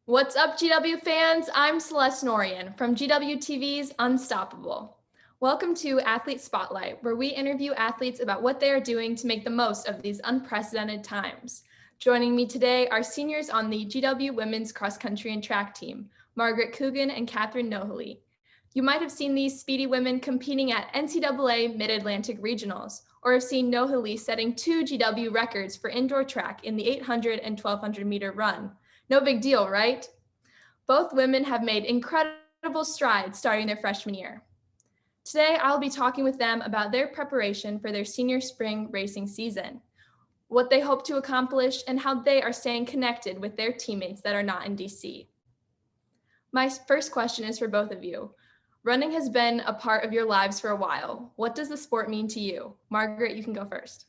What's up, GW fans? I'm Celeste Norian from GW TV's Unstoppable. Welcome to Athlete Spotlight, where we interview athletes about what they are doing to make the most of these unprecedented times. Joining me today are seniors on the GW Women's Cross Country and Track team, Margaret Coogan and Kathryn Nohilly. You might have seen these speedy women competing at NCAA Mid-Atlantic Regionals, or have seen Nohilly setting 2 GW records for indoor track in the 800 and 1200 meter run. No big deal, right? Both women have made incredible strides starting their freshman year. Today, I'll be talking with them about their preparation for their senior spring racing season, what they hope to accomplish, and how they are staying connected with their teammates that are not in DC. My first question is for both of you. Running has been a part of your lives for a while. What does the sport mean to you? Margaret, you can go first.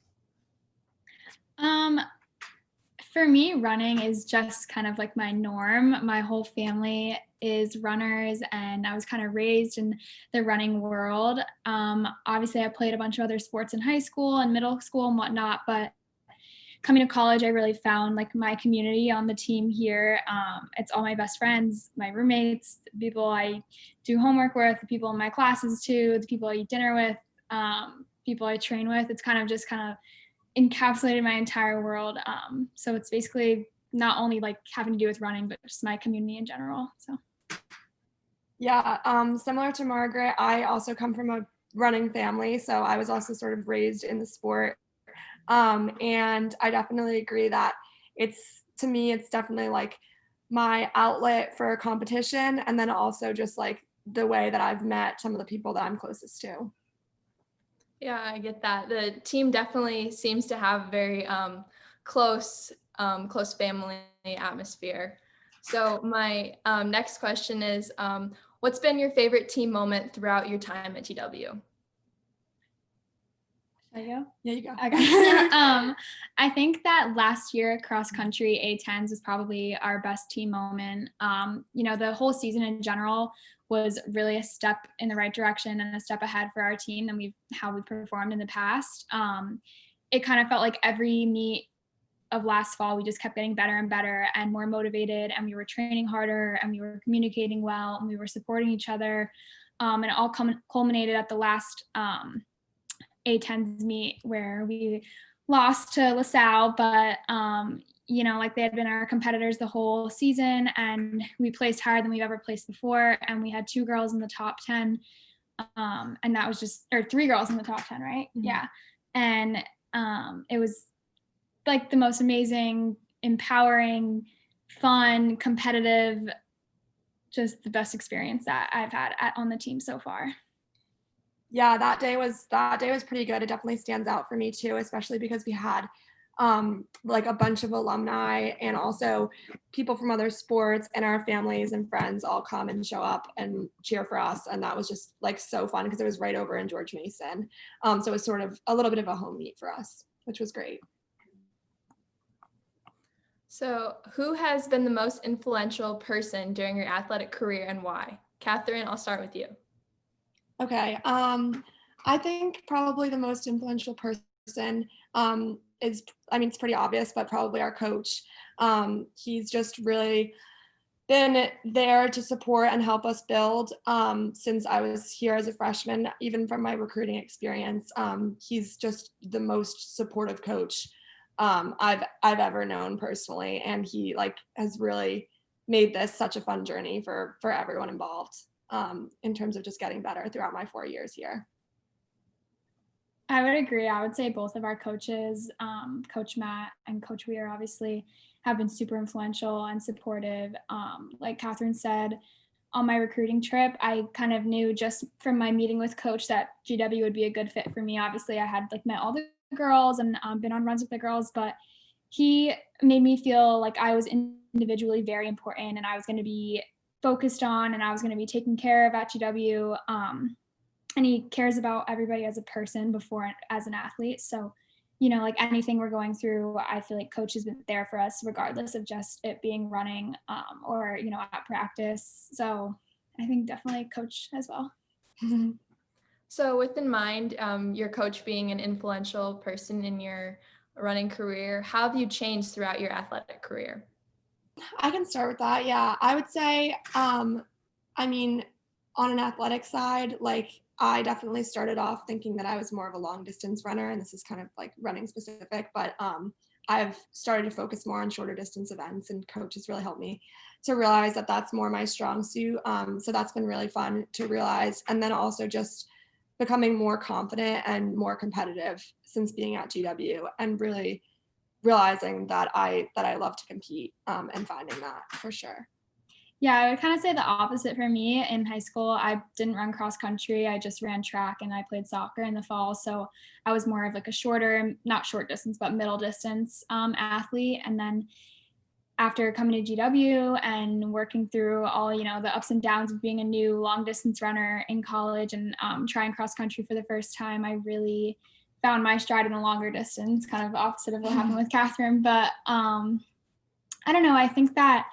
For me, running is just kind of like my norm. My whole family is runners, and I was kind of raised in the running world. Obviously, I played a bunch of other sports in high school and middle school and whatnot, but coming to college, I really found like my community on the team here. It's all my best friends, my roommates, the people I do homework with, the people in my classes too, the people I eat dinner with, people I train with. It's kind of encapsulated my entire world. So it's basically not only like having to do with running, but just my community in general. So. Yeah, similar to Margaret, I also come from a running family, so I was also sort of raised in the sport. And I definitely agree that to me, it's definitely like my outlet for competition, and then also just like the way that I've met some of the people that I'm closest to. Yeah, I get that. The team definitely seems to have very close family atmosphere. So my next question is, what's been your favorite team moment throughout your time at GW? Should I go? Yeah, you go. Okay. I think that last year cross country A10s was probably our best team moment. The whole season in general was really a step in the right direction and a step ahead for our team than how we performed in the past. It kind of felt like every meet of last fall, we just kept getting better and better and more motivated, and we were training harder, and we were communicating well, and we were supporting each other. And it all culminated at the last A10s meet where we lost to LaSalle, but like they had been our competitors the whole season, and we placed higher than we've ever placed before, and we had 2 girls in the top 10, and that was just, or 3 girls in the top 10, right? Mm-hmm. Yeah. And it was like the most amazing, empowering, fun, competitive, just the best experience that I've had on the team so far. Yeah, that day was pretty good. It definitely stands out for me too, especially because we had like a bunch of alumni and also people from other sports and our families and friends all come and show up and cheer for us, and that was just like so fun because it was right over in George Mason. So it was sort of a little bit of a home meet for us, which was great. So who has been the most influential person during your athletic career and why? Kathryn, I'll start with you. Okay. I think probably the most influential person is, it's pretty obvious, but probably our coach. He's just really been there to support and help us build since I was here as a freshman, even from my recruiting experience. He's just the most supportive coach I've ever known personally, and he has really made this such a fun journey for everyone involved in terms of just getting better throughout my 4 years here. I would agree. I would say both of our coaches, Coach Matt and Coach Weir, obviously have been super influential and supportive. Like Kathryn said, on my recruiting trip, I kind of knew just from my meeting with Coach that GW would be a good fit for me. Obviously, I had met all the girls and been on runs with the girls, but he made me feel like I was individually very important and I was going to be focused on and I was going to be taken care of at GW. And he cares about everybody as a person before as an athlete. So, anything we're going through, I feel like Coach has been there for us regardless of just it being running or, at practice. So I think definitely Coach as well. So with in mind, your coach being an influential person in your running career, how have you changed throughout your athletic career? I can start with that. Yeah, I would say, I mean, on an athletic side, like I definitely started off thinking that I was more of a long distance runner, and this is kind of like running specific, but I've started to focus more on shorter distance events, and coach has really helped me to realize that that's more my strong suit. So that's been really fun to realize, and then also just becoming more confident and more competitive since being at GW, and really realizing that I love to compete, and finding that for sure. Yeah, I would kind of say the opposite for me. In high school, I didn't run cross country. I just ran track and I played soccer in the fall. So I was more of like a shorter, not short distance, but middle distance athlete. And then after coming to GW and working through all, the ups and downs of being a new long distance runner in college and trying cross country for the first time, I really found my stride in the longer distance, kind of opposite of what happened with Kathryn. But I don't know. I think that,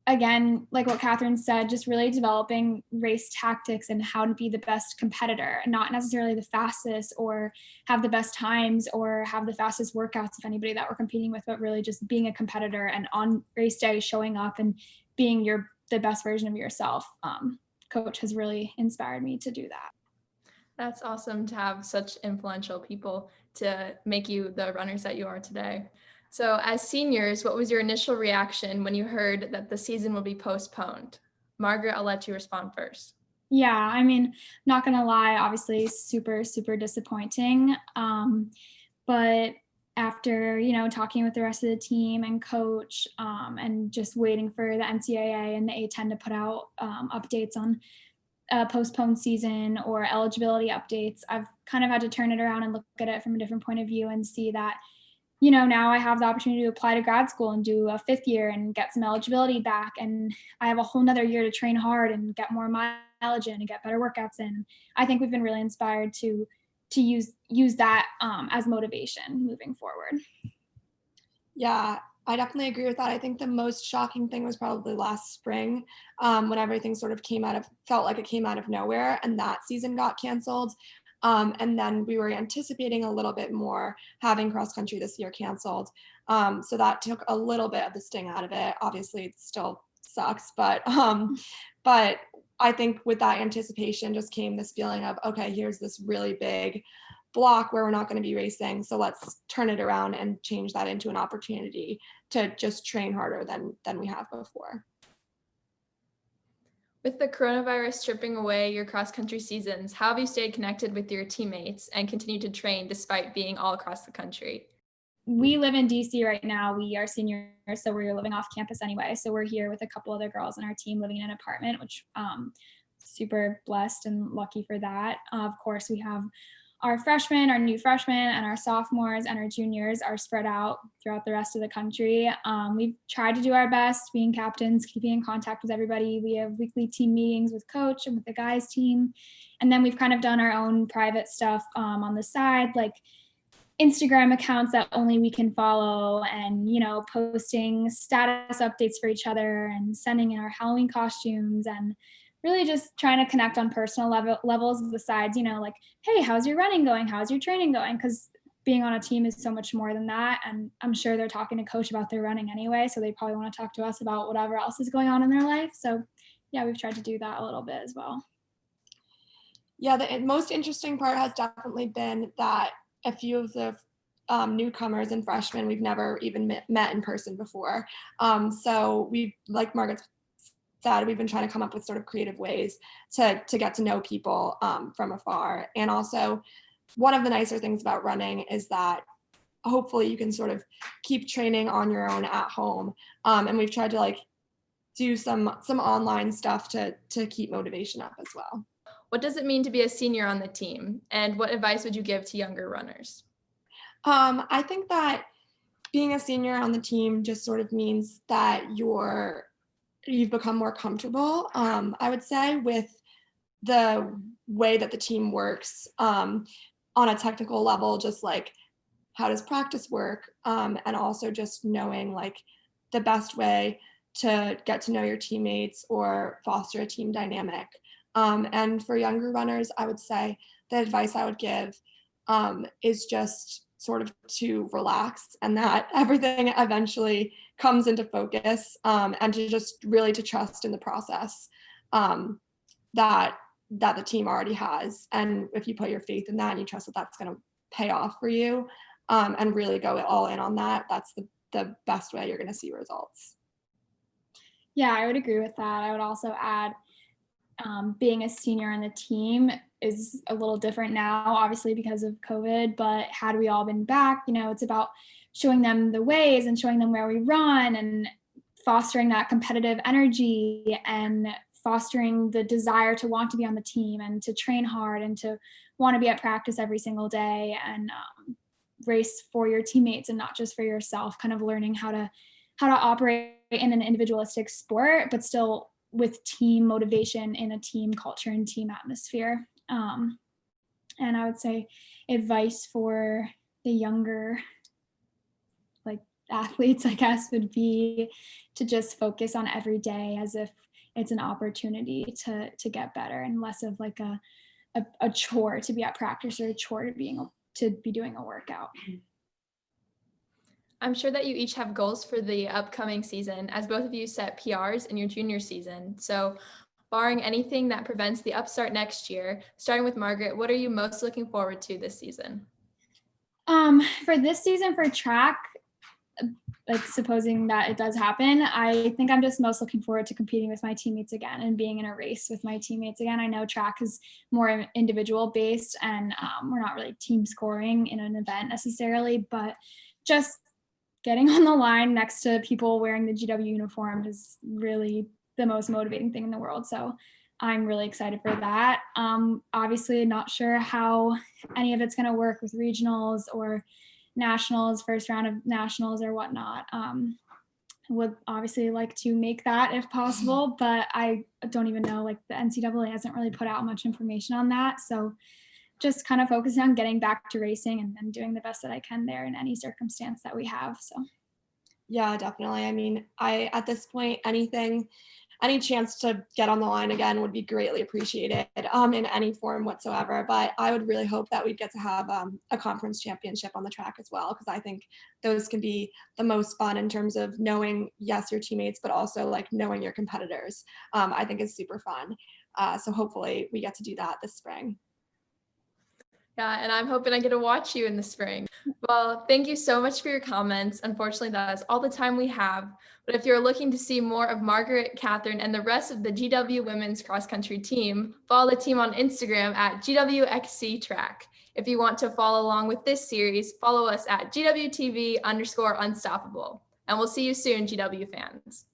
again, like what Kathryn said, just really developing race tactics and how to be the best competitor, and not necessarily the fastest or have the best times or have the fastest workouts of anybody that we're competing with, but really just being a competitor and on race day showing up and being the best version of yourself. Coach has really inspired me to do that. That's awesome to have such influential people to make you the runners that you are today. So as seniors, what was your initial reaction when you heard that the season will be postponed? Margaret, I'll let you respond first. Yeah, I mean, not gonna lie, obviously super, super disappointing. But after, talking with the rest of the team and coach, and just waiting for the NCAA and the A10 to put out updates on postponed season or eligibility updates, I've kind of had to turn it around and look at it from a different point of view and see that, now I have the opportunity to apply to grad school and do a 5th year and get some eligibility back. And I have a whole nother year to train hard and get more mileage in and get better workouts in. I think we've been really inspired to use that as motivation moving forward. Yeah, I definitely agree with that. I think the most shocking thing was probably last spring, when everything sort of felt like it came out of nowhere, and that season got canceled. And then we were anticipating a little bit more having cross country this year canceled. So that took a little bit of the sting out of it. Obviously, it still sucks, but I think with that anticipation just came this feeling of, okay, here's this really big block where we're not going to be racing. So let's turn it around and change that into an opportunity to just train harder than we have before. With the coronavirus stripping away your cross-country seasons, how have you stayed connected with your teammates and continued to train despite being all across the country? We live in DC right now. We are seniors, so we're living off campus anyway. So we're here with a couple other girls in our team living in an apartment, which super blessed and lucky for that. Of course, we have our freshmen, our new freshmen, and our sophomores and our juniors are spread out throughout the rest of the country. We've tried to do our best being captains, keeping in contact with everybody. We have weekly team meetings with coach and with the guys team. And then we've kind of done our own private stuff on the side, like Instagram accounts that only we can follow, and, posting status updates for each other and sending in our Halloween costumes, and really just trying to connect on personal levels besides, like, hey, how's your running going? How's your training going? Because being on a team is so much more than that. And I'm sure they're talking to coach about their running anyway. So they probably want to talk to us about whatever else is going on in their life. So yeah, we've tried to do that a little bit as well. Yeah, the most interesting part has definitely been that a few of the newcomers and freshmen we've never even met in person before. So we, like Margaret said, we've been trying to come up with sort of creative ways to get to know people from afar. And also, one of the nicer things about running is that hopefully you can sort of keep training on your own at home. And we've tried to do some online stuff to keep motivation up as well. What does it mean to be a senior on the team? And what advice would you give to younger runners? I think that being a senior on the team just sort of means that you've become more comfortable, I would say, with the way that the team works on a technical level, just like how does practice work, and also just knowing the best way to get to know your teammates or foster a team dynamic. And for younger runners, I would say the advice I would give is just sort of to relax and that everything eventually comes into focus, and to just really to trust in the process, that the team already has. And if you put your faith in that and you trust that that's going to pay off for you, and really go all in on that, that's the best way you're going to see results. Yeah, I would agree with that. I would also add, being a senior on the team is a little different now, obviously because of COVID, but had we all been back, it's about showing them the ways and showing them where we run and fostering that competitive energy and fostering the desire to want to be on the team and to train hard and to want to be at practice every single day and race for your teammates and not just for yourself, kind of learning how to operate in an individualistic sport, but still with team motivation in a team culture and team atmosphere. And I would say advice for the younger athletes, I guess, would be to just focus on every day as if it's an opportunity to get better and less of like a chore to be at practice or a chore to be doing a workout. I'm sure that you each have goals for the upcoming season, as both of you set PRs in your junior season. So barring anything that prevents the upstart next year, starting with Margaret, what are you most looking forward to this season? For this season for track, like supposing that it does happen, I think I'm just most looking forward to competing with my teammates again and being in a race with my teammates again. I know track is more individual based and we're not really team scoring in an event necessarily, but just getting on the line next to people wearing the GW uniform is really the most motivating thing in the world. So I'm really excited for that. Obviously not sure how any of it's going to work with regionals or nationals, first round of nationals or whatnot. Would obviously like to make that if possible, but I don't even know, like the NCAA hasn't really put out much information on that. So just kind of focusing on getting back to racing and then doing the best that I can there in any circumstance that we have. So Yeah, definitely. I mean, at this point, any chance to get on the line again would be greatly appreciated, in any form whatsoever. But I would really hope that we'd get to have a conference championship on the track as well, because I think those can be the most fun in terms of knowing, yes, your teammates, but also like knowing your competitors. I think is super fun. So hopefully we get to do that this spring. Yeah, and I'm hoping I get to watch you in the spring. Well, thank you so much for your comments. Unfortunately, that is all the time we have. But if you're looking to see more of Margaret, Kathryn, and the rest of the GW women's cross country team, follow the team on Instagram at GWXC Track. If you want to follow along with this series, follow us at GWTV_unstoppable. And we'll see you soon, GW fans.